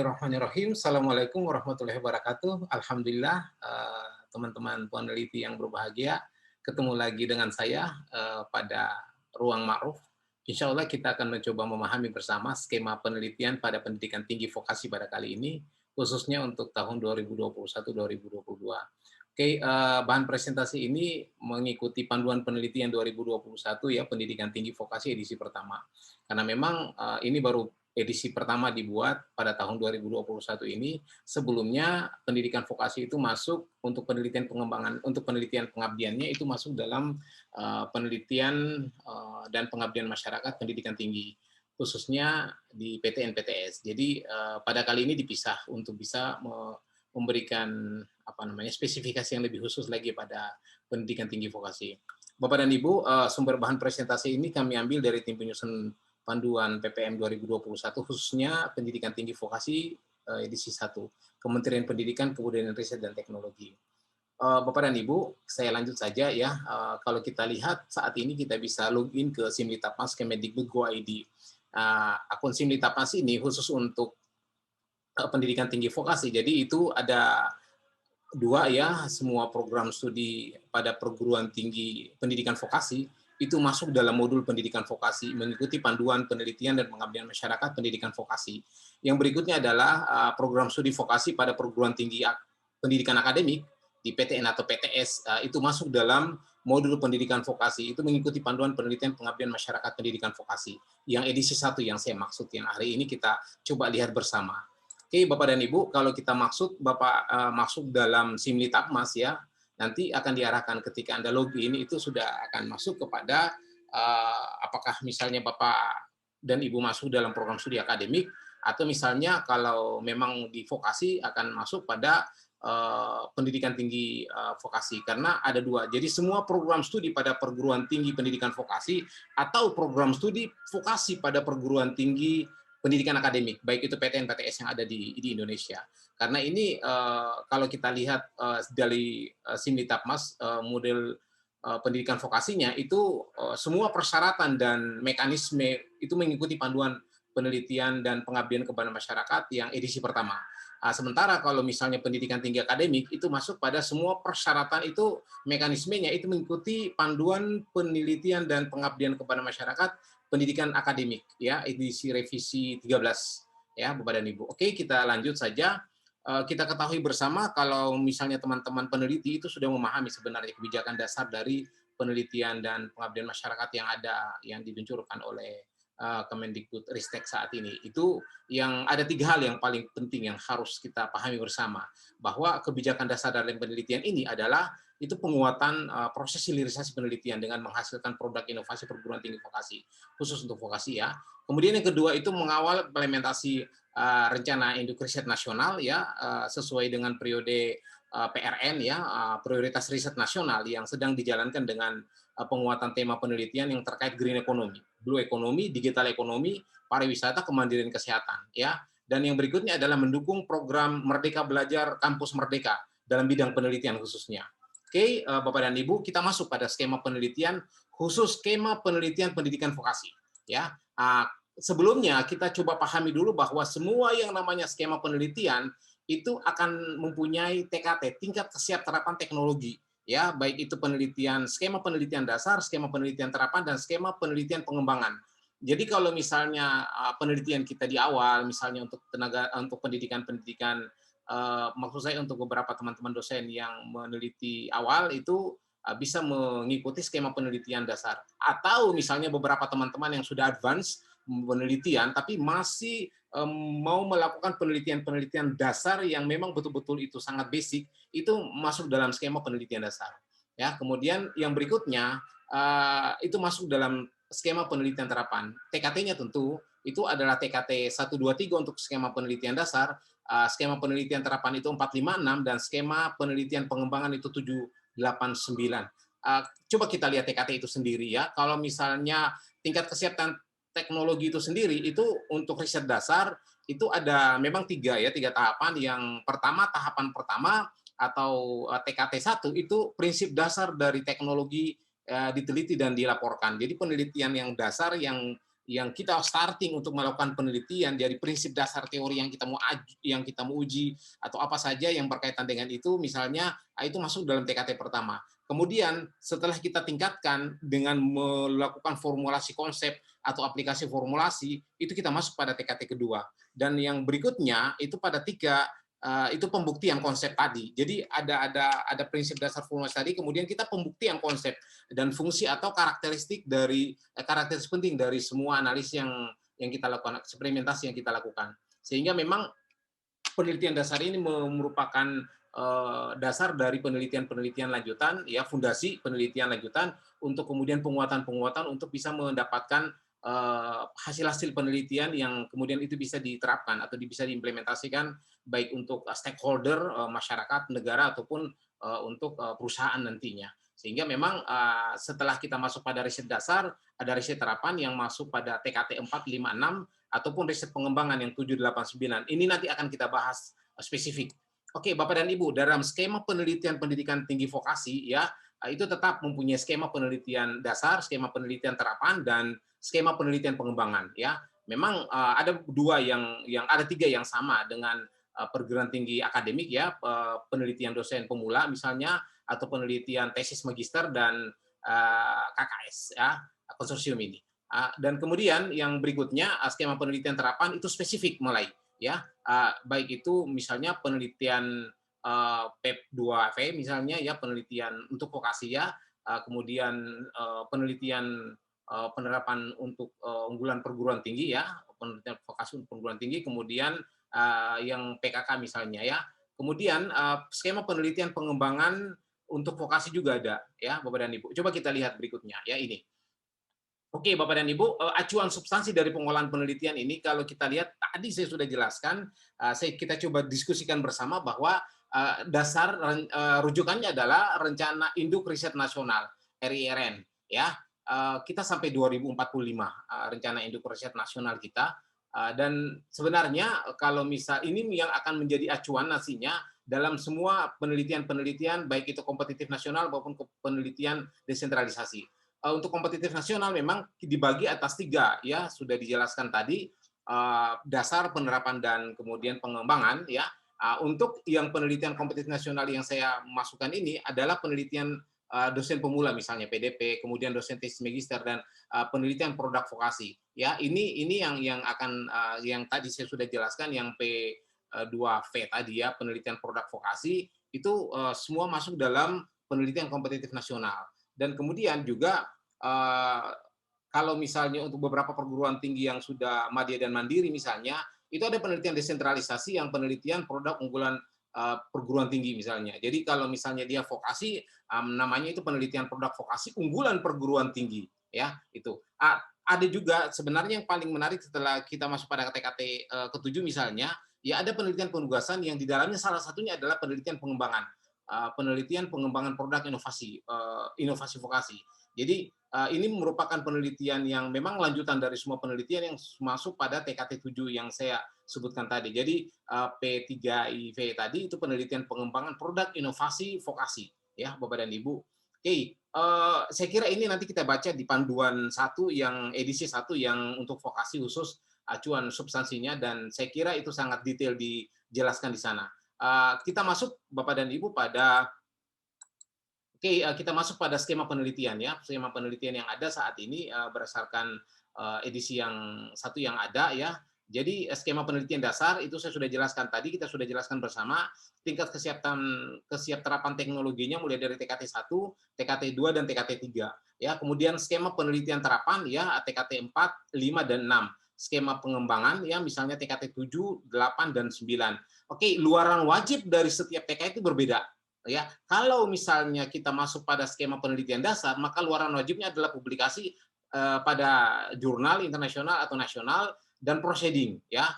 Bismillahirrahmanirrahim. Assalamualaikum warahmatullahi wabarakatuh. Alhamdulillah, teman-teman peneliti yang berbahagia, ketemu lagi dengan saya pada Ruang Ma'ruf. Insya Allah kita akan mencoba memahami bersama skema penelitian pada pendidikan tinggi vokasi pada kali ini, khususnya untuk tahun 2021-2022. Oke, bahan presentasi ini mengikuti panduan penelitian 2021 ya, pendidikan tinggi vokasi edisi pertama. Karena memang ini baru edisi pertama dibuat pada tahun 2021 ini. Sebelumnya pendidikan vokasi itu masuk untuk penelitian pengembangan, untuk penelitian pengabdiannya itu masuk dalam penelitian dan pengabdian masyarakat pendidikan tinggi, khususnya di PTN-PTS. Jadi pada kali ini dipisah untuk bisa memberikan spesifikasi yang lebih khusus lagi pada pendidikan tinggi vokasi. Bapak dan Ibu, sumber bahan presentasi ini kami ambil dari tim penyusun panduan PPM 2021 khususnya pendidikan tinggi vokasi edisi 1, Kementerian Pendidikan, Kebudayaan Riset dan Teknologi. Bapak dan Ibu, saya lanjut saja ya. Kalau kita lihat saat ini kita bisa login ke Simlitapmas Kemendikbud.go.id. Akun Simlitapmas ini khusus untuk pendidikan tinggi vokasi. Jadi itu ada dua ya, semua program studi pada perguruan tinggi pendidikan vokasi itu masuk dalam modul pendidikan vokasi, mengikuti panduan penelitian dan pengabdian masyarakat pendidikan vokasi. Yang berikutnya adalah program studi vokasi pada perguruan tinggi pendidikan akademik di PTN atau PTS, itu masuk dalam modul pendidikan vokasi, itu mengikuti panduan penelitian pengabdian masyarakat pendidikan vokasi. Yang edisi 1 yang saya maksud, yang hari ini kita coba lihat bersama. Oke, Bapak dan Ibu, kalau kita masuk dalam Simlitapmas ya, nanti akan diarahkan ketika Anda login itu sudah akan masuk kepada apakah misalnya Bapak dan Ibu masuk dalam program studi akademik, atau misalnya kalau memang di vokasi akan masuk pada pendidikan tinggi vokasi, karena ada dua. Jadi semua program studi pada perguruan tinggi pendidikan vokasi atau program studi vokasi pada perguruan tinggi pendidikan akademik, baik itu PTN, PTS yang ada di Indonesia. Karena ini kalau kita lihat dari Simlitapmas, model pendidikan vokasinya itu semua persyaratan dan mekanisme itu mengikuti panduan penelitian dan pengabdian kepada masyarakat yang edisi pertama. Sementara kalau misalnya pendidikan tinggi akademik itu masuk pada semua persyaratan itu, mekanismenya itu mengikuti panduan penelitian dan pengabdian kepada masyarakat pendidikan akademik ya, edisi revisi 13 ya, Bapak dan Ibu. Oke, kita lanjut saja. Kita ketahui bersama kalau misalnya teman-teman peneliti itu sudah memahami sebenarnya kebijakan dasar dari penelitian dan pengabdian masyarakat yang ada, yang diluncurkan oleh Kemendikbud Ristek saat ini. Itu yang ada 3 hal yang paling penting yang harus kita pahami bersama, bahwa kebijakan dasar dalam penelitian ini adalah itu penguatan proses hilirisasi penelitian dengan menghasilkan produk inovasi perguruan tinggi vokasi, khusus untuk vokasi ya. Kemudian yang kedua itu mengawal implementasi rencana induk riset nasional ya, sesuai dengan periode PRN ya, prioritas riset nasional yang sedang dijalankan dengan penguatan tema penelitian yang terkait green economy, blue economy, digital economy, pariwisata, kemandirian kesehatan ya. Dan yang berikutnya adalah mendukung program Merdeka Belajar Kampus Merdeka dalam bidang penelitian khususnya. Oke, Bapak dan Ibu, kita masuk pada skema penelitian khusus skema penelitian pendidikan vokasi ya. Sebelumnya kita coba pahami dulu bahwa semua yang namanya skema penelitian itu akan mempunyai TKT, tingkat kesiapterapan teknologi ya, baik itu penelitian, skema penelitian dasar, skema penelitian terapan, dan skema penelitian pengembangan. Jadi kalau misalnya penelitian kita di awal, misalnya untuk pendidikan maksud saya untuk beberapa teman-teman dosen yang meneliti awal itu bisa mengikuti skema penelitian dasar, atau misalnya beberapa teman-teman yang sudah advance penelitian tapi masih mau melakukan penelitian dasar yang memang betul-betul itu sangat basic, itu masuk dalam skema penelitian dasar ya. Kemudian yang berikutnya itu masuk dalam skema penelitian terapan. TKT-nya tentu itu adalah TKT 1, 2, 3 untuk skema penelitian dasar, skema penelitian terapan itu 4, 5, 6, dan skema penelitian pengembangan itu 7, 8, 9. Coba kita lihat TKT itu sendiri ya. Kalau misalnya tingkat kesiapan teknologi itu sendiri, itu untuk riset dasar itu ada memang 3 tahapan. Yang pertama, tahapan pertama atau TKT 1 itu prinsip dasar dari teknologi diteliti dan dilaporkan. Jadi penelitian yang dasar yang kita starting untuk melakukan penelitian dari prinsip dasar teori yang kita mau uji atau apa saja yang berkaitan dengan itu, misalnya itu masuk dalam TKT pertama. Kemudian setelah kita tingkatkan dengan melakukan formulasi konsep atau aplikasi formulasi, itu kita masuk pada TKT kedua. Dan yang berikutnya itu pada tiga, itu pembuktian konsep tadi. Jadi ada prinsip dasar formulasi tadi, kemudian kita pembuktian konsep dan fungsi atau karakteristik penting dari semua analisis yang kita lakukan, eksperimentasi yang kita lakukan. Sehingga memang penelitian dasar ini merupakan dasar dari penelitian-penelitian lanjutan, ya, fondasi penelitian lanjutan untuk kemudian penguatan-penguatan untuk bisa mendapatkan hasil-hasil penelitian yang kemudian itu bisa diterapkan atau bisa diimplementasikan baik untuk stakeholder, masyarakat, negara, ataupun untuk perusahaan nantinya. Sehingga memang setelah kita masuk pada riset dasar, ada riset terapan yang masuk pada TKT 4, 5, 6, ataupun riset pengembangan yang 7, 8, 9. Ini nanti akan kita bahas spesifik. Oke, Bapak dan Ibu, dalam skema penelitian pendidikan tinggi vokasi, ya, itu tetap mempunyai skema penelitian dasar, skema penelitian terapan, dan skema penelitian pengembangan. Ya, memang ada ada tiga yang sama dengan perguruan tinggi akademik, ya, penelitian dosen pemula misalnya, atau penelitian tesis magister dan KKS, ya, konsorsium ini. Dan kemudian yang berikutnya skema penelitian terapan itu spesifik mulai, ya, baik itu misalnya penelitian PEP 2V misalnya, ya, penelitian untuk vokasi, ya, kemudian penelitian penerapan untuk unggulan perguruan tinggi, ya, penelitian vokasi untuk perguruan tinggi, kemudian yang PKK misalnya, ya, kemudian skema penelitian pengembangan untuk vokasi juga ada, ya, Bapak dan Ibu. Coba kita lihat berikutnya, ya, ini. Oke, Bapak dan Ibu, acuan substansi dari pengolahan penelitian ini kalau kita lihat tadi saya sudah jelaskan, kita coba diskusikan bersama bahwa dasar rujukannya adalah Rencana Induk Riset Nasional (RIRN), ya. Kita sampai 2045 Rencana Induk Riset Nasional kita, dan sebenarnya kalau misal ini yang akan menjadi acuan nantinya dalam semua penelitian-penelitian baik itu kompetitif nasional maupun penelitian desentralisasi. Untuk kompetitif nasional memang dibagi atas tiga, ya, sudah dijelaskan tadi, dasar, penerapan, dan kemudian pengembangan, ya. Untuk yang penelitian kompetitif nasional yang saya masukkan ini adalah penelitian dosen pemula misalnya PDP, kemudian dosen tesis magister, dan penelitian produk vokasi, ya. Ini yang akan yang tadi saya sudah jelaskan, yang P2V tadi, ya, penelitian produk vokasi itu semua masuk dalam penelitian kompetitif nasional. Dan kemudian juga kalau misalnya untuk beberapa perguruan tinggi yang sudah madya dan mandiri misalnya, itu ada penelitian desentralisasi yang penelitian produk unggulan perguruan tinggi misalnya. Jadi kalau misalnya dia vokasi, namanya itu penelitian produk vokasi unggulan perguruan tinggi, ya, itu. Ada juga sebenarnya yang paling menarik setelah kita masuk pada TKT ke-7 misalnya, ya, ada penelitian penugasan yang di dalamnya salah satunya adalah penelitian pengembangan. Penelitian pengembangan produk inovasi vokasi. Jadi ini merupakan penelitian yang memang lanjutan dari semua penelitian yang masuk pada TKT 7 yang saya sebutkan tadi. Jadi P3IV tadi itu penelitian pengembangan produk inovasi vokasi, ya, Bapak dan Ibu. Oke, saya kira ini nanti kita baca di panduan 1 yang edisi 1 yang untuk vokasi khusus acuan substansinya, dan saya kira itu sangat detail dijelaskan di sana. Kita masuk Bapak dan Ibu pada kita masuk pada skema penelitian, ya. Skema penelitian yang ada saat ini berdasarkan edisi yang 1 yang ada, ya. Jadi skema penelitian dasar itu saya sudah jelaskan tadi, kita sudah jelaskan bersama tingkat kesiapterapan teknologinya mulai dari TKT 1, TKT 2, dan TKT 3. Ya, kemudian skema penelitian terapan, ya, TKT 4, 5, dan 6. Skema pengembangan, ya, misalnya TKT 7, 8, dan 9. Oke, luaran wajib dari setiap TK itu berbeda, ya. Kalau misalnya kita masuk pada skema penelitian dasar, maka luaran wajibnya adalah publikasi pada jurnal internasional atau nasional dan proceeding, ya.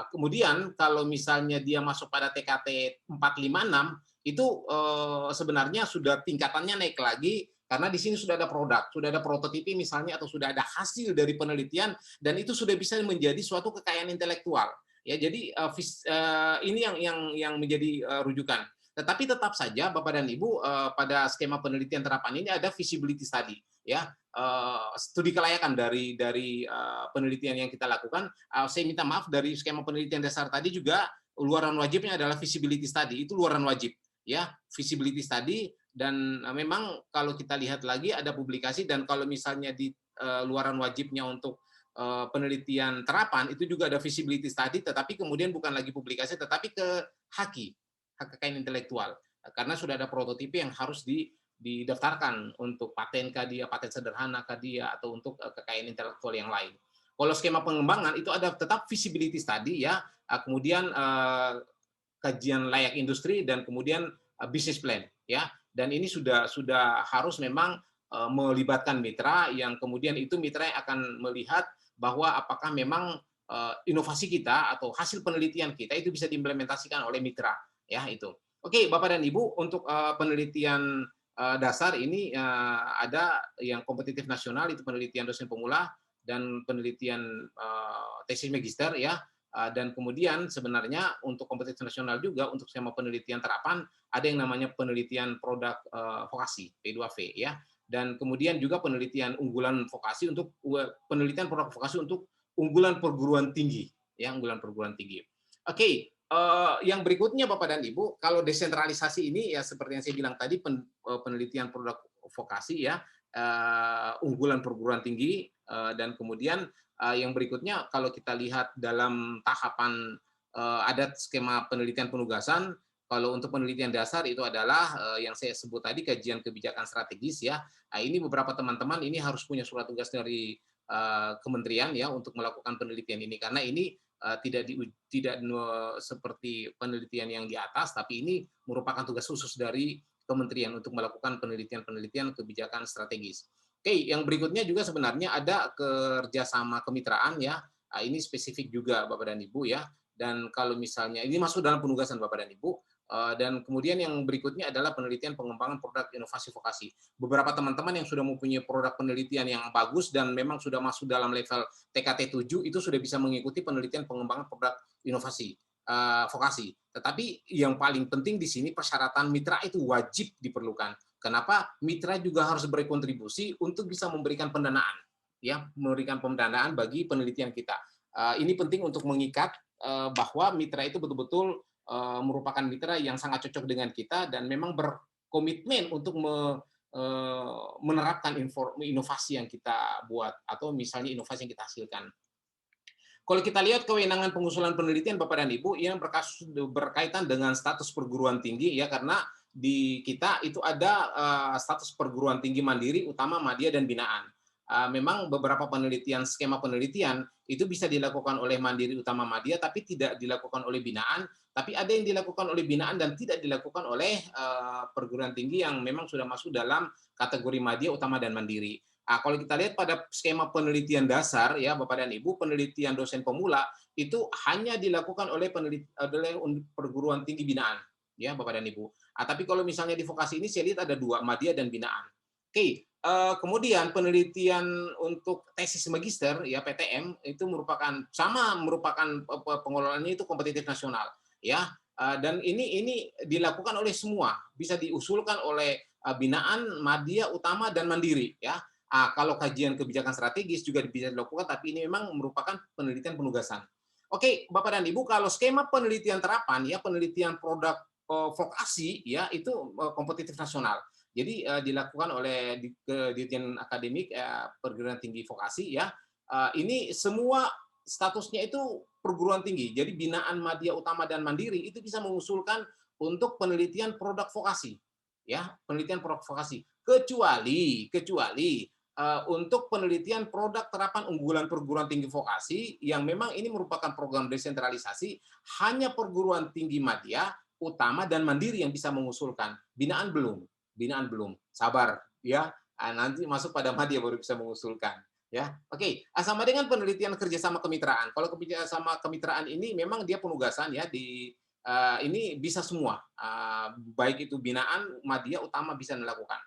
Kemudian kalau misalnya dia masuk pada TKT 4, 5, 6 itu sebenarnya sudah tingkatannya naik lagi karena di sini sudah ada produk, sudah ada prototipi misalnya, atau sudah ada hasil dari penelitian, dan itu sudah bisa menjadi suatu kekayaan intelektual. Ya, jadi ini yang menjadi rujukan. Tetapi tetap saja Bapak dan Ibu, pada skema penelitian terapan ini ada feasibility study, ya, studi kelayakan dari penelitian yang kita lakukan. Saya minta maaf, dari skema penelitian dasar tadi juga luaran wajibnya adalah feasibility study, itu luaran wajib, ya, feasibility study. Dan memang kalau kita lihat lagi ada publikasi, dan kalau misalnya di luaran wajibnya untuk penelitian terapan itu juga ada feasibility study, tetapi kemudian bukan lagi publikasi tetapi ke HAKI, hak kekayaan intelektual, karena sudah ada prototipe yang harus didaftarkan untuk paten kah dia, paten sederhana kah dia, atau untuk kekayaan intelektual yang lain. Kalau skema pengembangan itu ada tetap feasibility study, ya, kemudian kajian layak industri, dan kemudian business plan, ya. Dan ini sudah harus memang melibatkan mitra, yang kemudian itu mitra yang akan melihat bahwa apakah memang inovasi kita atau hasil penelitian kita itu bisa diimplementasikan oleh mitra, ya itu. Oke, Bapak dan Ibu, untuk penelitian dasar ini ada yang kompetitif nasional, itu penelitian dosen pemula, dan penelitian tesis magister, ya. Dan kemudian sebenarnya untuk kompetitif nasional juga untuk skema penelitian terapan ada yang namanya penelitian produk vokasi P2V, ya. Dan kemudian juga penelitian unggulan vokasi untuk penelitian produk vokasi untuk unggulan perguruan tinggi, ya, unggulan perguruan tinggi. Oke, yang berikutnya Bapak dan Ibu, kalau desentralisasi ini ya seperti yang saya bilang tadi, penelitian produk vokasi, ya, unggulan perguruan tinggi, dan kemudian yang berikutnya kalau kita lihat dalam tahapan ada skema penelitian penugasan. Kalau untuk penelitian dasar itu adalah yang saya sebut tadi, kajian kebijakan strategis, ya. Ini beberapa teman-teman ini harus punya surat tugas dari kementerian, ya, untuk melakukan penelitian ini, karena ini tidak seperti penelitian yang di atas, tapi ini merupakan tugas khusus dari kementerian untuk melakukan penelitian-penelitian kebijakan strategis. Oke, yang berikutnya juga sebenarnya ada kerjasama kemitraan, ya. Ini spesifik juga Bapak dan Ibu, ya. Dan kalau misalnya ini masuk dalam penugasan Bapak dan Ibu, dan kemudian yang berikutnya adalah penelitian pengembangan produk inovasi vokasi. Beberapa teman-teman yang sudah mempunyai produk penelitian yang bagus dan memang sudah masuk dalam level TKT 7 itu sudah bisa mengikuti penelitian pengembangan produk inovasi vokasi. Tetapi yang paling penting di sini persyaratan mitra itu wajib diperlukan. Kenapa? Mitra juga harus berkontribusi untuk bisa memberikan pendanaan, ya, memberikan pendanaan bagi penelitian kita. Ini penting untuk mengikat bahwa mitra itu betul-betul merupakan mitra yang sangat cocok dengan kita dan memang berkomitmen untuk menerapkan inovasi yang kita buat, atau misalnya inovasi yang kita hasilkan. Kalau kita lihat kewenangan pengusulan penelitian Bapak dan Ibu yang berkaitan dengan status perguruan tinggi, ya, karena di kita itu ada status perguruan tinggi mandiri, utama, madya, dan binaan. Memang beberapa penelitian, skema penelitian itu bisa dilakukan oleh mandiri, utama, madya, tapi tidak dilakukan oleh binaan. Tapi ada yang dilakukan oleh binaan dan tidak dilakukan oleh perguruan tinggi yang memang sudah masuk dalam kategori madya, utama, dan mandiri. Kalau kita lihat pada skema penelitian dasar, ya Bapak dan Ibu, penelitian dosen pemula itu hanya dilakukan oleh perguruan tinggi binaan, ya Bapak dan Ibu. Tapi kalau misalnya di vokasi ini saya lihat ada dua, madya dan binaan. Oke, kemudian penelitian untuk tesis magister, ya PTM, itu merupakan pengelolaannya itu kompetitif nasional, ya. Dan ini dilakukan oleh semua, bisa diusulkan oleh binaan, madya, utama, dan mandiri, ya. Kalau kajian kebijakan strategis juga bisa dilakukan, tapi ini memang merupakan penelitian penugasan. Oke, Bapak dan Ibu, kalau skema penelitian terapan, ya, penelitian produk vokasi, ya, itu kompetitif nasional. Jadi dilakukan oleh Dirjen Akademik Perguruan Tinggi Vokasi, ya. Ini semua statusnya itu perguruan tinggi. Jadi binaan, madya, utama, dan mandiri itu bisa mengusulkan untuk penelitian produk vokasi, ya, penelitian produk vokasi. Kecuali untuk penelitian produk terapan unggulan perguruan tinggi vokasi yang memang ini merupakan program desentralisasi, hanya perguruan tinggi madya, utama, dan mandiri yang bisa mengusulkan. Binaan belum. Sabar, ya. Nanti masuk pada madya baru bisa mengusulkan, ya. Oke, sama dengan penelitian kerjasama kemitraan. Kalau kerjasama kemitraan ini memang dia penugasan, ya, ini bisa semua, baik itu binaan, madya, utama bisa dilakukan.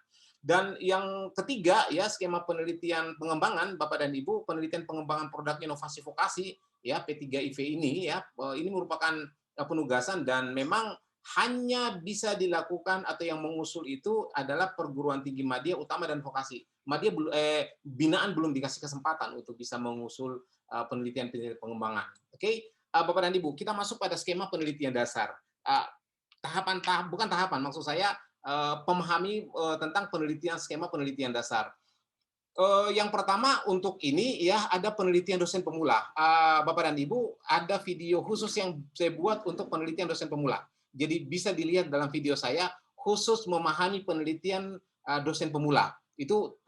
Dan yang ketiga, ya, skema penelitian pengembangan Bapak dan Ibu, penelitian pengembangan produk inovasi vokasi, ya, P3IV ini, ya, ini merupakan penugasan dan memang hanya bisa dilakukan atau yang mengusul itu adalah perguruan tinggi madya utama dan vokasi. Binaan belum dikasih kesempatan untuk bisa mengusul penelitian-penelitian pengembangan. Oke, Bapak dan Ibu, kita masuk pada skema penelitian dasar. Uh, bukan tahapan, maksud saya pemahami tentang penelitian skema penelitian dasar. Yang pertama untuk ini ya ada penelitian dosen pemula. Bapak dan Ibu, ada video khusus yang saya buat untuk penelitian dosen pemula. Jadi bisa dilihat dalam video saya khusus memahami penelitian dosen pemula. Itu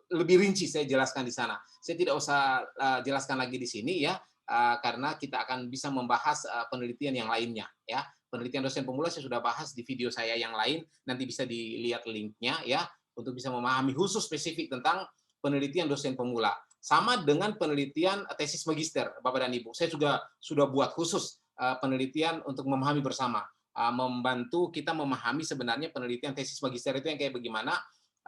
lebih rinci saya jelaskan di sana. Saya tidak usah jelaskan lagi di sini ya, karena kita akan bisa membahas penelitian yang lainnya ya. Penelitian dosen pemula saya sudah bahas di video saya yang lain, nanti bisa dilihat linknya ya, untuk bisa memahami khusus spesifik tentang penelitian dosen pemula. Sama dengan penelitian tesis magister, Bapak dan Ibu. Saya juga sudah buat khusus penelitian untuk memahami bersama. Membantu kita memahami sebenarnya penelitian tesis magister itu yang kayak bagaimana,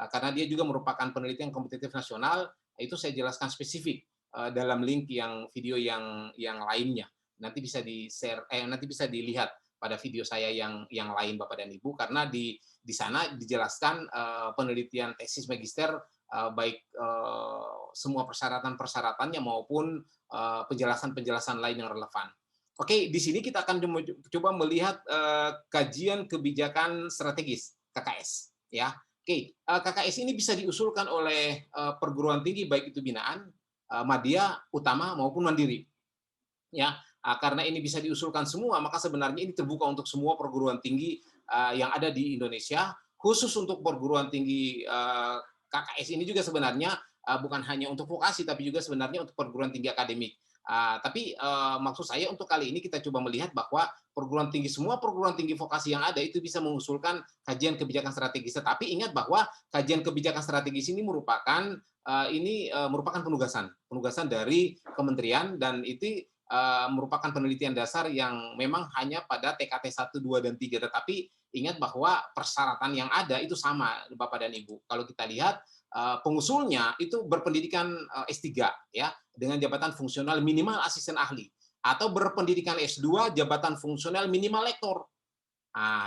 karena dia juga merupakan penelitian kompetitif nasional, itu saya jelaskan spesifik dalam link yang video yang lainnya. Nanti bisa di-share, nanti bisa dilihat pada video saya yang lain Bapak dan Ibu, karena di sana dijelaskan penelitian tesis magister baik semua persyaratan-persyaratannya maupun penjelasan-penjelasan lain yang relevan. Oke, di sini kita akan coba melihat kajian kebijakan strategis KKS ya. Oke, KKS ini bisa diusulkan oleh perguruan tinggi baik itu binaan, madya, utama maupun mandiri. Ya, karena ini bisa diusulkan semua, maka sebenarnya ini terbuka untuk semua perguruan tinggi yang ada di Indonesia, khusus untuk perguruan tinggi KKS ini juga sebenarnya bukan hanya untuk vokasi, tapi juga sebenarnya untuk perguruan tinggi akademik. Tapi maksud saya untuk kali ini kita coba melihat bahwa semua perguruan tinggi vokasi yang ada itu bisa mengusulkan kajian kebijakan strategis. Tetapi ingat bahwa kajian kebijakan strategis ini merupakan penugasan dari kementerian, dan itu merupakan penelitian dasar yang memang hanya pada TKT 1, 2, dan 3. Tetapi ingat bahwa persyaratan yang ada itu sama, Bapak dan Ibu. Kalau kita lihat, pengusulnya itu berpendidikan S3, ya, dengan jabatan fungsional minimal asisten ahli. Atau berpendidikan S2, jabatan fungsional minimal lektor.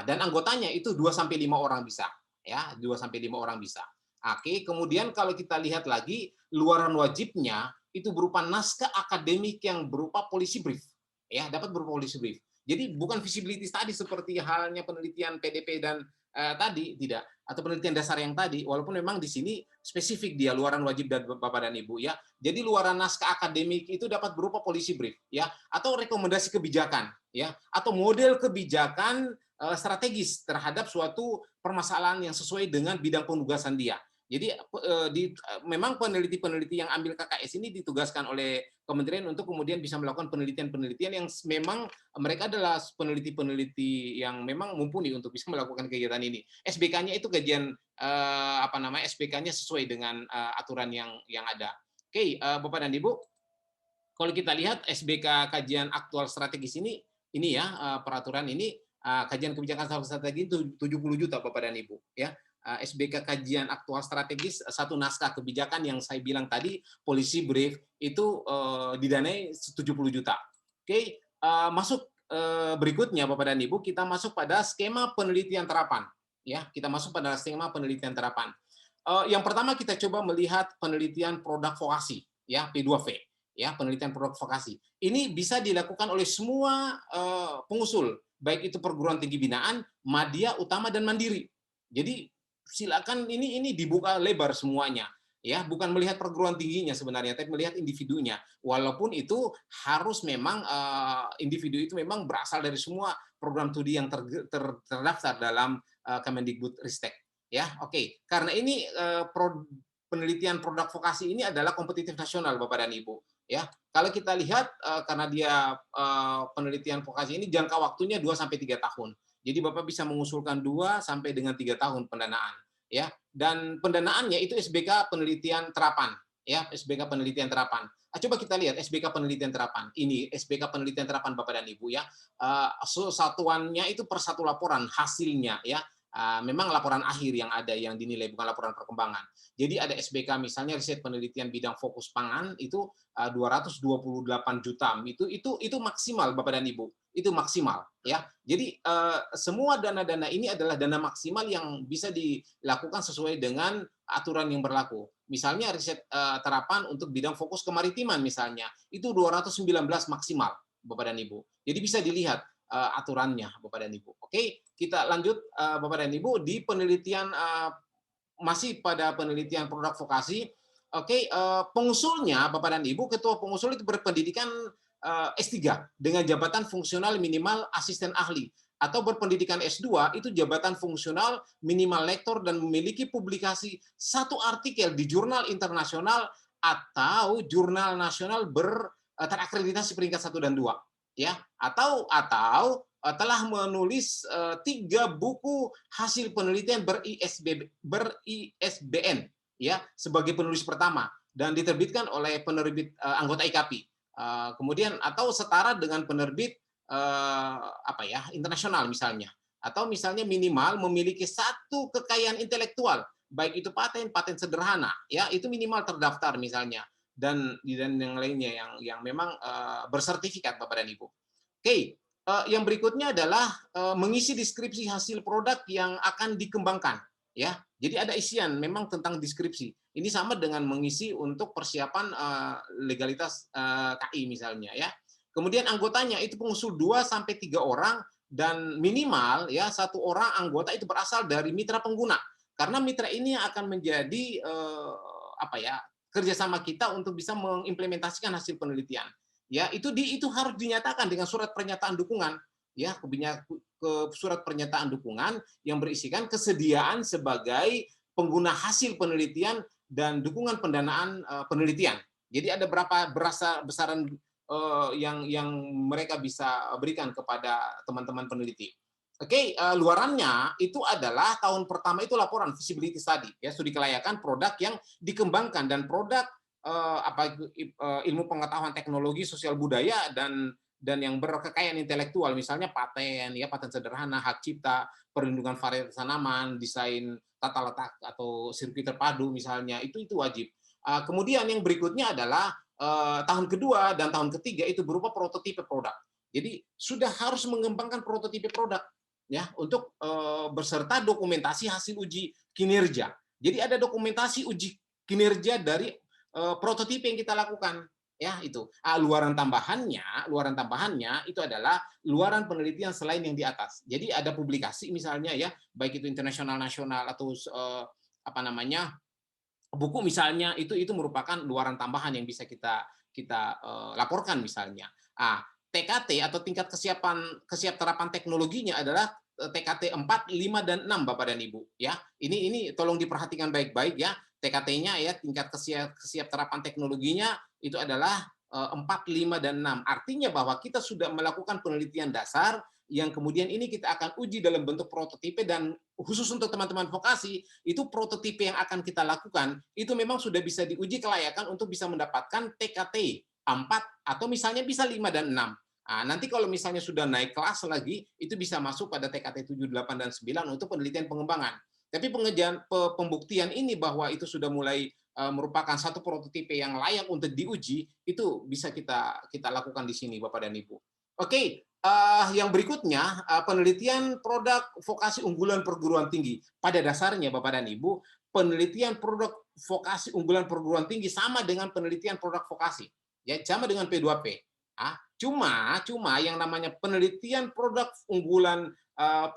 Dan anggotanya itu 2-5 orang bisa. Ya, 2-5 orang bisa. Oke, kemudian kalau kita lihat lagi, luaran wajibnya itu berupa naskah akademik yang berupa policy brief, ya, dapat berupa policy brief. Jadi bukan visibility study seperti halnya penelitian PDP dan tadi, tidak, atau penelitian dasar yang tadi, walaupun memang di sini spesifik dia luaran wajib dan Bapak dan Ibu ya. Jadi luaran naskah akademik itu dapat berupa policy brief ya, atau rekomendasi kebijakan ya, atau model kebijakan strategis terhadap suatu permasalahan yang sesuai dengan bidang penugasan dia. Jadi memang peneliti-peneliti yang ambil KKS ini ditugaskan oleh kementerian untuk kemudian bisa melakukan penelitian-penelitian yang memang mereka adalah peneliti-peneliti yang memang mumpuni untuk bisa melakukan kegiatan ini. SBK-nya itu kajian SBK-nya sesuai dengan aturan yang ada. Oke, Bapak dan Ibu, kalau kita lihat SBK kajian aktual strategis ini ya, peraturan ini kajian kebijakan strategi itu 70 juta Bapak dan Ibu ya. SBK kajian aktual strategis satu naskah kebijakan yang saya bilang tadi policy brief itu didanai 70 juta. Oke, masuk berikutnya Bapak dan Ibu, kita masuk pada skema penelitian terapan ya. Kita masuk pada skema penelitian terapan. Yang pertama kita coba melihat penelitian produk vokasi ya, P2V ya, penelitian produk vokasi. Ini bisa dilakukan oleh semua pengusul, baik itu perguruan tinggi binaan, madya, utama, dan mandiri. Jadi silakan ini dibuka lebar semuanya ya, bukan melihat perguruan tingginya sebenarnya, tapi melihat individunya, walaupun itu harus memang individu itu memang berasal dari semua program studi yang terdaftar dalam Kemendikbud Ristek ya. Oke, karena ini penelitian produk vokasi ini adalah kompetitif nasional Bapak dan Ibu ya. Kalau kita lihat karena dia penelitian vokasi ini jangka waktunya 2-3 tahun. Jadi Bapak bisa mengusulkan 2 sampai dengan 3 tahun pendanaan ya. Dan pendanaannya itu SBK penelitian terapan ya, SBK penelitian terapan. Coba kita lihat SBK penelitian terapan. Ini SBK penelitian terapan Bapak dan Ibu ya. Satuannya itu per satu laporan hasilnya ya. Memang laporan akhir yang ada yang dinilai, bukan laporan perkembangan. Jadi ada SBK misalnya riset penelitian bidang fokus pangan itu 228 juta. Itu maksimal Bapak dan Ibu. Itu maksimal ya. Jadi semua dana-dana ini adalah dana maksimal yang bisa dilakukan sesuai dengan aturan yang berlaku. Misalnya riset terapan untuk bidang fokus kemaritiman misalnya, itu 219 maksimal Bapak dan Ibu. Jadi bisa dilihat aturannya Bapak dan Ibu. Oke, kita lanjut Bapak dan Ibu di penelitian masih pada penelitian produk vokasi. Oke, pengusulnya Bapak dan Ibu, ketua pengusul itu berpendidikan S3 dengan jabatan fungsional minimal asisten ahli, atau berpendidikan S2 itu jabatan fungsional minimal lektor dan memiliki publikasi satu artikel di jurnal internasional atau jurnal nasional terakreditasi peringkat 1 dan 2 ya, atau telah menulis 3 buku hasil penelitian ber-ISBN ya sebagai penulis pertama dan diterbitkan oleh penerbit anggota IKAPI. Kemudian atau setara dengan penerbit internasional misalnya, atau misalnya minimal memiliki satu kekayaan intelektual, baik itu paten sederhana ya, itu minimal terdaftar misalnya, dan yang lainnya yang memang bersertifikat Bapak dan Ibu. Oke, yang berikutnya adalah mengisi deskripsi hasil produk yang akan dikembangkan ya. Jadi ada isian memang tentang deskripsi. Ini sama dengan mengisi untuk persiapan legalitas KI misalnya ya. Kemudian anggotanya itu pengusul 2 sampai 3 orang dan minimal ya 1 orang anggota itu berasal dari mitra pengguna. Karena mitra ini akan menjadi kerjasama kita untuk bisa mengimplementasikan hasil penelitian. Ya, itu harus dinyatakan dengan surat pernyataan dukungan ya, ke surat pernyataan dukungan yang berisikan kesediaan sebagai pengguna hasil penelitian dan dukungan pendanaan penelitian. Jadi ada berapa besaran yang mereka bisa berikan kepada teman-teman peneliti. Oke, luarannya itu adalah tahun pertama itu laporan feasibility study ya, studi kelayakan produk yang dikembangkan dan produk ilmu pengetahuan teknologi sosial budaya dan yang berkekayaan intelektual, misalnya paten ya, paten sederhana, hak cipta, perlindungan varietas tanaman, desain tata letak atau sirkuit terpadu misalnya, itu wajib. Kemudian yang berikutnya adalah tahun kedua dan tahun ketiga itu berupa prototipe produk. Jadi sudah harus mengembangkan prototipe produk ya untuk berserta dokumentasi hasil uji kinerja. Jadi ada dokumentasi uji kinerja dari prototipe yang kita lakukan ya itu. Luaran tambahannya itu adalah luaran penelitian selain yang di atas. Jadi ada publikasi misalnya ya, baik itu internasional, nasional atau buku misalnya, itu merupakan luaran tambahan yang bisa kita laporkan misalnya. TKT atau tingkat kesiap terapan teknologinya adalah TKT 4, 5 dan 6 Bapak dan Ibu ya. Ini tolong diperhatikan baik-baik ya. TKT-nya ya, tingkat kesiap terapan teknologinya itu adalah 4, 5 dan 6. Artinya bahwa kita sudah melakukan penelitian dasar yang kemudian ini kita akan uji dalam bentuk prototipe, dan khusus untuk teman-teman vokasi, itu prototipe yang akan kita lakukan itu memang sudah bisa diuji kelayakan untuk bisa mendapatkan TKT 4 atau misalnya bisa 5 dan 6. Nanti kalau misalnya sudah naik kelas lagi, itu bisa masuk pada TKT 7, 8 dan 9 untuk penelitian pengembangan. Tapi pembuktian ini bahwa itu sudah mulai merupakan satu prototipe yang layak untuk diuji, itu bisa kita lakukan di sini Bapak dan Ibu. Oke, yang berikutnya penelitian produk vokasi unggulan perguruan tinggi. Pada dasarnya Bapak dan Ibu, penelitian produk vokasi unggulan perguruan tinggi sama dengan penelitian produk vokasi. Ya, sama dengan P2P. Cuma yang namanya penelitian produk unggulan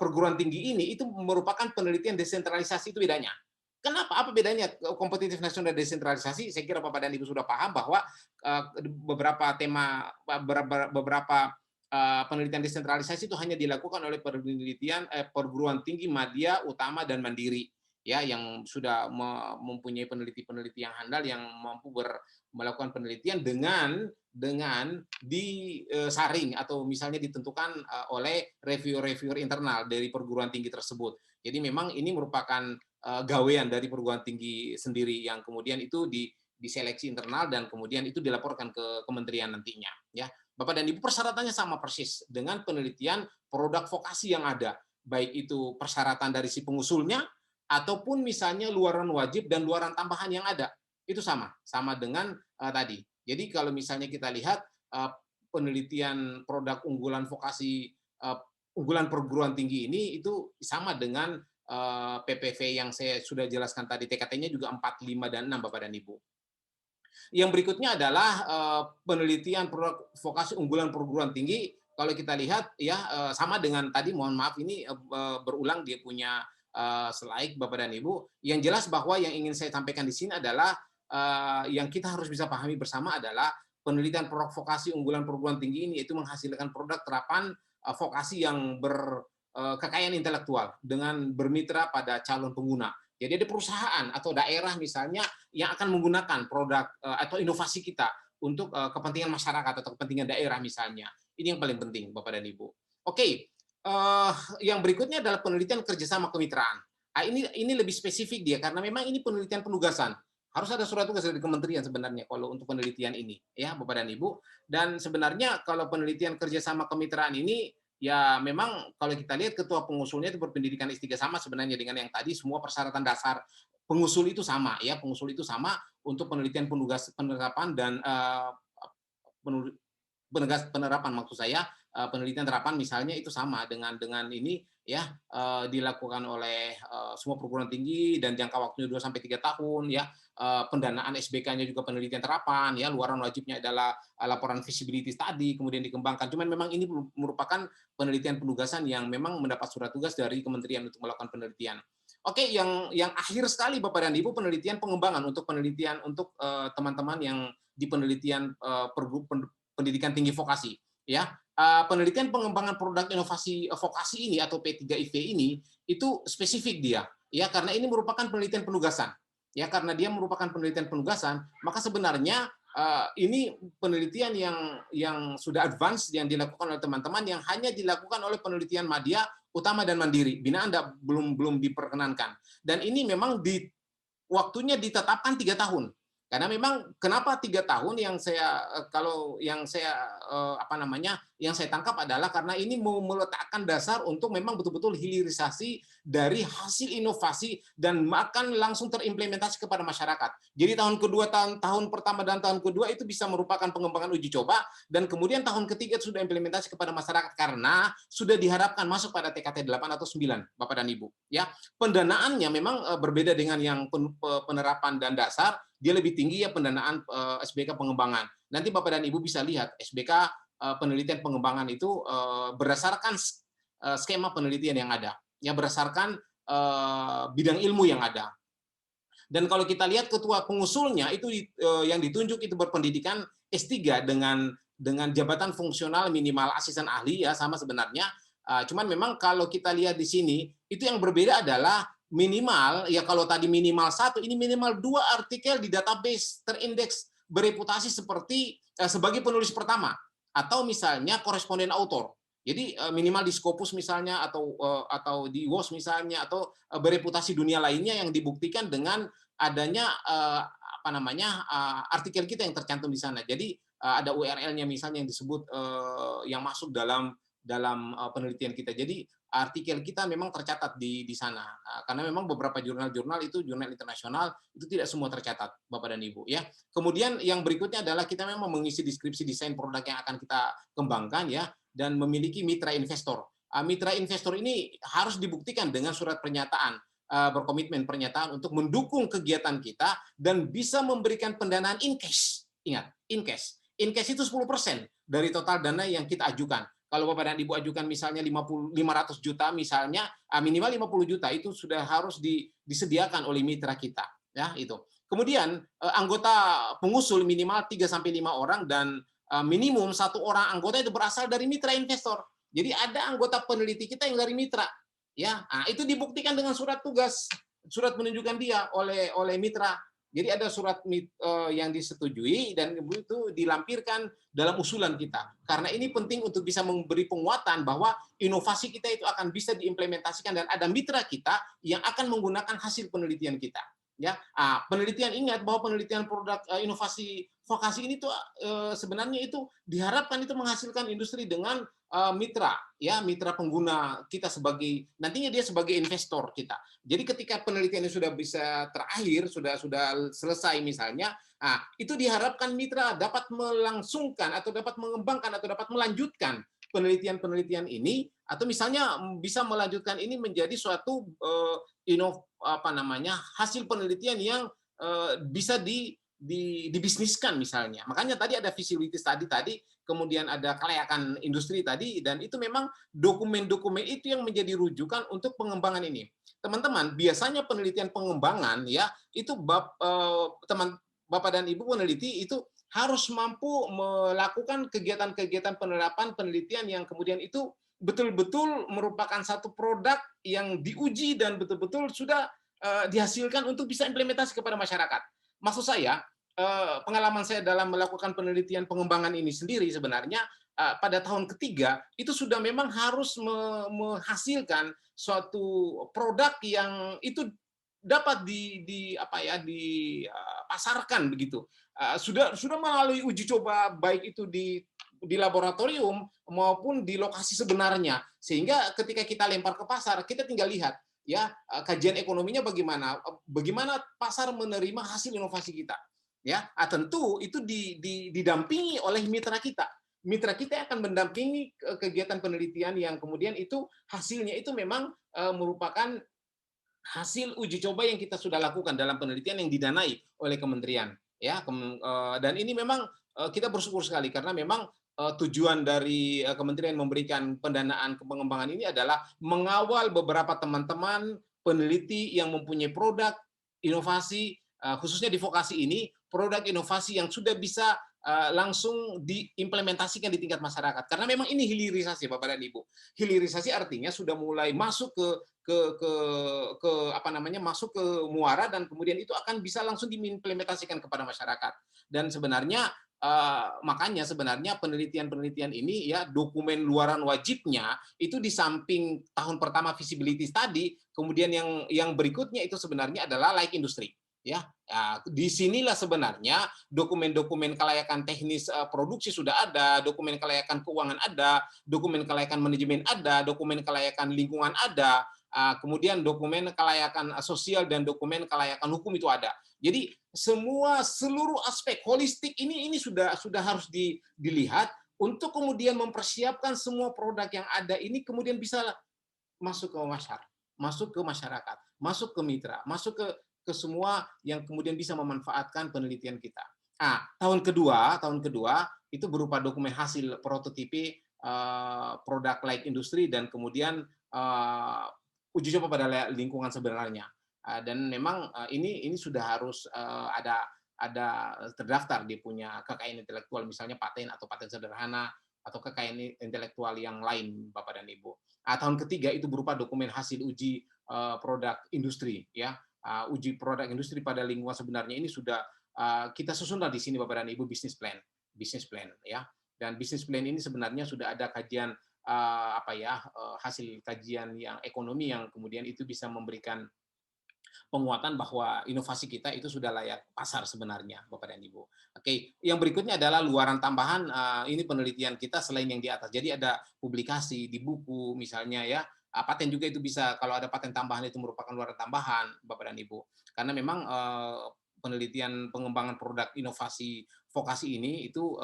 perguruan tinggi ini itu merupakan penelitian desentralisasi, itu bedanya. Kenapa? Apa bedanya kompetitif nasional dan desentralisasi? Saya kira Bapak dan Ibu sudah paham bahwa beberapa penelitian desentralisasi itu hanya dilakukan oleh perguruan tinggi media utama dan mandiri ya, yang sudah mempunyai peneliti yang handal yang mampu melakukan penelitian dengan disaring atau misalnya ditentukan oleh reviewer internal dari perguruan tinggi tersebut. Jadi memang ini merupakan gawean dari perguruan tinggi sendiri yang kemudian itu diseleksi internal dan kemudian itu dilaporkan ke kementerian nantinya ya. Bapak dan Ibu, persyaratannya sama persis dengan penelitian produk vokasi yang ada. baik itu persyaratan dari si pengusulnya ataupun misalnya luaran wajib dan luaran tambahan yang ada. Itu sama dengan tadi. Jadi kalau misalnya kita lihat penelitian produk unggulan vokasi unggulan perguruan tinggi ini itu sama dengan PPV yang saya sudah jelaskan tadi, TKT-nya juga 4, 5, dan 6, Bapak dan Ibu. Yang berikutnya adalah penelitian produk vokasi unggulan perguruan tinggi. Kalau kita lihat ya sama dengan tadi, mohon maaf ini berulang dia punya slide Bapak dan Ibu. Yang jelas bahwa yang ingin saya sampaikan di sini adalah yang kita harus bisa pahami bersama adalah penelitian produk vokasi unggulan perguruan tinggi ini itu menghasilkan produk terapan vokasi yang berkekayaan intelektual dengan bermitra pada calon pengguna. Jadi ada perusahaan atau daerah misalnya yang akan menggunakan produk atau inovasi kita untuk kepentingan masyarakat atau kepentingan daerah misalnya. Ini yang paling penting, Bapak dan Ibu. Oke, yang berikutnya adalah penelitian kerjasama kemitraan. Ini lebih spesifik dia karena memang ini penelitian penugasan. Harus ada surat tugas dari kementerian sebenarnya kalau untuk penelitian ini, ya Bapak dan Ibu. Dan sebenarnya kalau penelitian kerjasama kemitraan ini ya memang kalau kita lihat ketua pengusulnya itu berpendidikan S3 sama sebenarnya dengan yang tadi, semua persyaratan dasar pengusul itu sama ya, pengusul itu sama untuk penelitian penerapan dan penerapan maksud saya penelitian terapan misalnya itu sama dengan ini ya dilakukan oleh semua perguruan tinggi dan jangka waktunya 2 sampai 3 tahun ya. Pendanaan SBK-nya juga penelitian terapan ya, luaran wajibnya adalah laporan visibility tadi kemudian dikembangkan. Cuman memang ini merupakan penelitian penugasan yang memang mendapat surat tugas dari kementerian untuk melakukan penelitian. Oke, yang akhir sekali Bapak dan Ibu, penelitian pengembangan untuk penelitian untuk teman-teman yang di penelitian pendidikan tinggi vokasi ya. Penelitian pengembangan produk inovasi vokasi ini atau P3IV ini itu spesifik dia ya, karena ini merupakan penelitian penugasan ya, karena dia merupakan penelitian penugasan maka sebenarnya ini penelitian yang sudah advance yang dilakukan oleh teman-teman yang hanya dilakukan oleh penelitian madya utama dan mandiri, binaan belum diperkenankan, dan ini memang waktunya ditetapkan 3 tahun. Karena memang kenapa 3 tahun yang saya yang saya tangkap adalah karena ini mau meletakkan dasar untuk memang betul-betul hilirisasi dari hasil inovasi dan akan langsung terimplementasi kepada masyarakat. Jadi tahun kedua, tahun pertama dan tahun kedua itu bisa merupakan pengembangan uji coba dan kemudian tahun ketiga sudah implementasi kepada masyarakat karena sudah diharapkan masuk pada TKT 8 atau 9, Bapak dan Ibu. Ya, pendanaannya memang berbeda dengan yang penerapan dan dasar. Dia lebih tinggi ya pendanaan SBK pengembangan. Nanti Bapak dan Ibu bisa lihat SBK penelitian pengembangan itu berdasarkan skema penelitian yang ada, ya berdasarkan bidang ilmu yang ada. Dan kalau kita lihat ketua pengusulnya itu yang ditunjuk itu berpendidikan S3 dengan jabatan fungsional minimal asisten ahli ya, sama sebenarnya. Cuman memang kalau kita lihat di sini itu yang berbeda adalah minimal ya, kalau tadi minimal 1, ini minimal 2 artikel di database terindeks bereputasi seperti sebagai penulis pertama atau misalnya koresponden autor. Jadi minimal di Scopus misalnya atau di WOS misalnya atau bereputasi dunia lainnya yang dibuktikan dengan adanya artikel kita yang tercantum di sana. Jadi ada URL-nya misalnya yang disebut yang masuk dalam penelitian kita. Jadi artikel kita memang tercatat di sana. Karena memang beberapa jurnal-jurnal itu jurnal internasional itu tidak semua tercatat, Bapak dan Ibu ya. Kemudian yang berikutnya adalah kita memang mengisi deskripsi desain produk yang akan kita kembangkan ya, dan memiliki mitra investor. Mitra investor ini harus dibuktikan dengan surat pernyataan berkomitmen pernyataan untuk mendukung kegiatan kita dan bisa memberikan pendanaan in cash. Ingat, in cash. In cash itu 10% dari total dana yang kita ajukan. Kalau Bapak dan Ibu ajukan misalnya 500 juta misalnya, minimal 50 juta itu sudah harus disediakan oleh mitra kita, ya itu. Kemudian anggota pengusul minimal 3 sampai 5 orang dan minimum 1 orang anggota itu berasal dari mitra investor. Jadi ada anggota peneliti kita yang dari mitra, ya. Itu dibuktikan dengan surat tugas, surat menunjukkan dia oleh mitra. Jadi ada surat yang disetujui dan itu dilampirkan dalam usulan kita. Karena ini penting untuk bisa memberi penguatan bahwa inovasi kita itu akan bisa diimplementasikan dan ada mitra kita yang akan menggunakan hasil penelitian kita. Ya, penelitian, ingat bahwa penelitian produk inovasi vokasi ini tuh sebenarnya itu diharapkan itu menghasilkan industri dengan mitra, ya, mitra pengguna kita sebagai nantinya dia sebagai investor kita. Jadi ketika penelitian ini sudah bisa terakhir, sudah selesai misalnya, itu diharapkan mitra dapat melangsungkan atau dapat mengembangkan atau dapat melanjutkan penelitian-penelitian ini, atau misalnya bisa melanjutkan ini menjadi suatu apa namanya, hasil penelitian yang bisa dibisniskan misalnya. Makanya tadi ada visibility study tadi, kemudian ada kelayakan industri tadi, dan itu memang dokumen-dokumen itu yang menjadi rujukan untuk pengembangan ini. Teman-teman, biasanya penelitian pengembangan ya itu teman Bapak dan Ibu peneliti itu harus mampu melakukan kegiatan-kegiatan penerapan penelitian yang kemudian itu betul-betul merupakan satu produk yang diuji dan betul-betul sudah dihasilkan untuk bisa implementasi kepada masyarakat. Maksud saya, pengalaman saya dalam melakukan penelitian pengembangan ini sendiri sebenarnya pada tahun ketiga itu sudah memang harus menghasilkan suatu produk yang itu dapat apa ya dipasarkan begitu. Sudah melalui uji coba baik itu di laboratorium maupun di lokasi sebenarnya, sehingga ketika kita lempar ke pasar kita tinggal lihat ya kajian ekonominya bagaimana pasar menerima hasil inovasi kita ya. Tentu itu didampingi oleh mitra kita akan mendampingi kegiatan penelitian yang kemudian itu hasilnya itu memang merupakan hasil uji coba yang kita sudah lakukan dalam penelitian yang didanai oleh kementerian ya. Dan ini memang kita bersyukur sekali karena memang tujuan dari kementerian memberikan pendanaan ke pengembangan ini adalah mengawal beberapa teman-teman peneliti yang mempunyai produk inovasi khususnya di vokasi ini, produk inovasi yang sudah bisa langsung diimplementasikan di tingkat masyarakat. Karena memang ini hilirisasi Bapak dan Ibu. Hilirisasi artinya sudah mulai masuk ke ke ke apa namanya masuk ke muara dan kemudian itu akan bisa langsung diimplementasikan kepada masyarakat. Dan sebenarnya makanya sebenarnya penelitian-penelitian ini ya dokumen luaran wajibnya itu di samping tahun pertama visibility study, kemudian yang berikutnya itu sebenarnya adalah like industri ya. Di sinilah sebenarnya dokumen-dokumen kelayakan teknis produksi sudah ada, dokumen kelayakan keuangan ada, dokumen kelayakan manajemen ada, dokumen kelayakan lingkungan ada, kemudian dokumen kelayakan sosial dan dokumen kelayakan hukum itu ada. Jadi seluruh aspek holistik ini sudah harus dilihat untuk kemudian mempersiapkan semua produk yang ada ini kemudian bisa masuk ke masyarakat, masuk ke mitra, masuk ke semua yang kemudian bisa memanfaatkan penelitian kita. Tahun kedua itu berupa dokumen hasil prototipe produk like industri dan kemudian uji coba pada lingkungan sebenarnya. Dan memang ini sudah harus ada terdaftar di punya kekayaan intelektual, misalnya paten atau paten sederhana atau kekayaan intelektual yang lain Bapak dan Ibu. Tahun ketiga itu berupa dokumen hasil uji produk industri ya. Uji produk industri pada lingkungan sebenarnya ini sudah kita susun di sini Bapak dan Ibu bisnis plan ya. Dan bisnis plan ini sebenarnya sudah ada kajian hasil kajian yang ekonomi yang kemudian itu bisa memberikan penguatan bahwa inovasi kita itu sudah layak pasar sebenarnya, Bapak dan Ibu. Oke, yang berikutnya adalah luaran tambahan. Ini penelitian kita selain yang di atas. Jadi ada publikasi di buku misalnya ya. Paten juga itu bisa, kalau ada paten tambahan itu merupakan luaran tambahan, Bapak dan Ibu. Karena memang penelitian pengembangan produk inovasi vokasi ini itu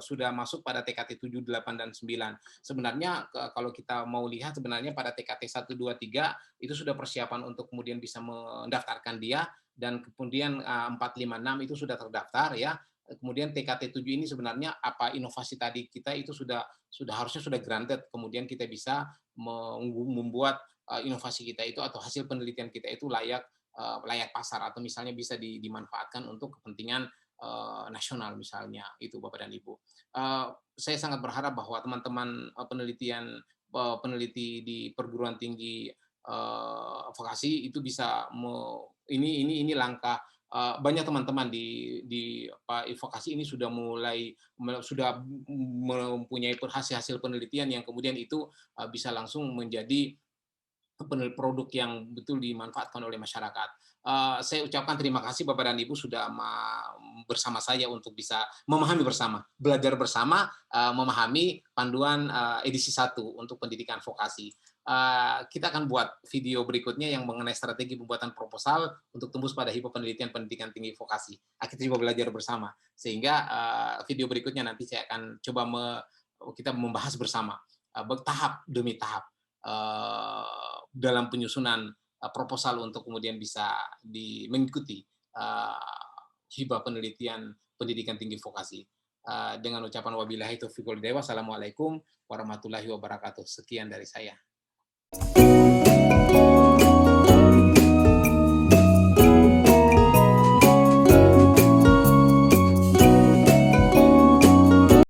sudah masuk pada TKT 7, 8, dan 9. Sebenarnya kalau kita mau lihat sebenarnya pada TKT 1, 2, 3 itu sudah persiapan untuk kemudian bisa mendaftarkan dia, dan kemudian 4, 5, 6 itu sudah terdaftar ya. Kemudian TKT 7 ini sebenarnya apa inovasi tadi kita itu sudah harusnya sudah granted, kemudian kita bisa membuat inovasi kita itu atau hasil penelitian kita itu layak pasar atau misalnya bisa dimanfaatkan untuk kepentingan nasional misalnya itu Bapak dan Ibu. Saya sangat berharap bahwa teman-teman peneliti di perguruan tinggi vokasi itu bisa ini langkah banyak teman-teman di vokasi ini sudah mempunyai hasil penelitian yang kemudian itu bisa langsung menjadi produk yang betul dimanfaatkan oleh masyarakat. Saya ucapkan terima kasih Bapak dan Ibu sudah bersama saya untuk bisa memahami bersama, belajar bersama, memahami panduan edisi 1 untuk pendidikan vokasi. Kita akan buat video berikutnya yang mengenai strategi pembuatan proposal untuk tembus pada HIPA pendidikan tinggi vokasi. Kita coba belajar bersama, sehingga video berikutnya nanti saya akan coba kita membahas bersama, bertahap demi tahap dalam penyusunan proposal untuk kemudian bisa mengikuti hibah penelitian pendidikan tinggi vokasi. Dengan ucapan wabillahi taufiq wal hidayah. Wassalamualaikum warahmatullahi wabarakatuh. Sekian dari saya.